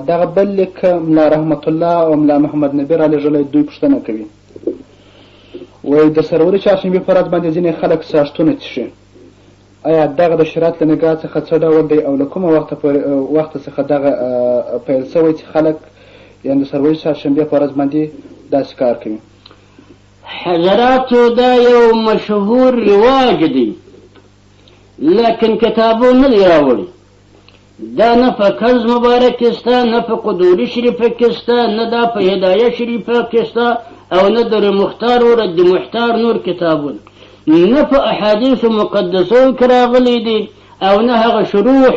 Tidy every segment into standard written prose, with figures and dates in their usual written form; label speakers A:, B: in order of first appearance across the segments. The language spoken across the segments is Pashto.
A: دغه بل لیک ملا رحمت الله او ملا محمد نبی رالیږلی، دوی پوښتنه کوي، وایي د سروري چهارشنبې په ورځ باندې ځینې خلک څاښتونه څښي، آیا دغه د شریعت له نګاه څخه څه ډول دی او له کومه وخته څخه دغه پیل شوی چې خلک یعنې د سروري چهارشنبې په ورځ باندې داسې کار کوي؟
B: حضراتو دا یو مشهور رواج دی، لیکن کتابو نه دی راوړی. دا نه په کنز مبارک کې سته، نه په قدوري شریفه کې سته، نه دا په هدایه شریفه کې سته، او نه در مختار و رد محتار نور کتابونه، نه په احادیثو مقدسو کې راغلی دی، او نه هغه شروح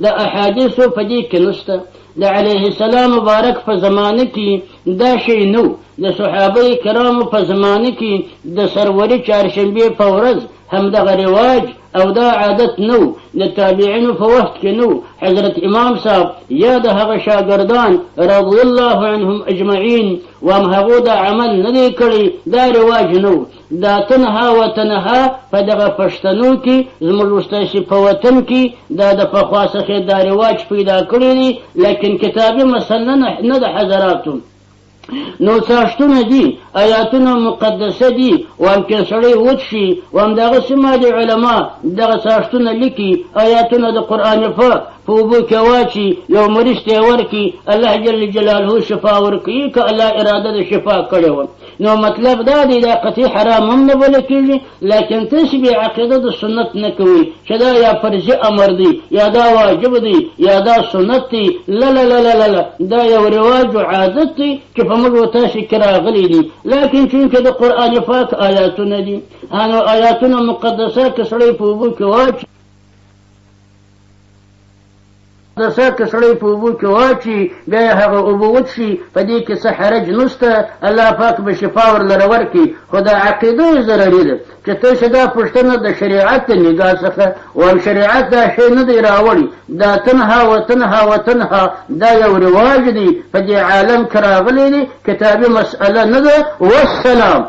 B: د احادیثو په دې کې نشته. د علیه السلام مبارک په زمانه کې دا شی نو، د صحابه کرامو په زمانه کې د سروري چهارشنبې په ورځ همدغه رواج او دا عادت نو، د تابعینو په وخت کې نو. حضرت امام صاحب یا د هغه شاګردان رضی الله عنهم اجمعین وهم هغو دا عمل نه دی کړی، دا رواج نو. دا تنها و تنها په دغه پښتنو کې زموږ ستاسې په وطن کې دا د پخوا څخه دا رواج پیدا کړی دی، لیکن کتابي مسله نه د حضراتو. نو څاښتونه دي، آیاتونه مقدسه دي، وامکن سړی وچ شي، وهمدغسې مادي علما دغه څاښتونه لیکي، آیاتونه د قرآن پاک په اوبو کې واچي، یو مریض ته یې ورکړي، الله جل جلاله شفا ورکوي که الله اراده د شفا کړې وه. نو مطلب دا دی دا قطعي حرام هم نه بله کېږي، لیکن تاسې بې عقیده د سنت نه کوئ چې دا یا فرضي امر دی، یا دا واجب دی، یا دا سنت دی. لا لا لا لا لا، دا یو رواج و عادت دی چې په موږ و تاسې کې راغلی دي، لیکن چونکې د قرآن پاک آیاتونه دي، نو آیاتونه مقدسه که سړی په اوبو کې واچي که سړی په اوبو کې واچي، بیا یې هغه اوبه وڅښي، په دې کې څه حرج نشته، الله پاک به شفا ورلره ورکړي. خو دا عقیده یې ضرري ده چې تاسې دا پوښتنه د شریعت د نګاه څخه وایم، شریعت دا شی نه دی راوړي، دا تنها و تنها و تنها دا یو رواج دی، په دې عالم کې راغلی دی، کتابي مسأله نه ده. والسلام.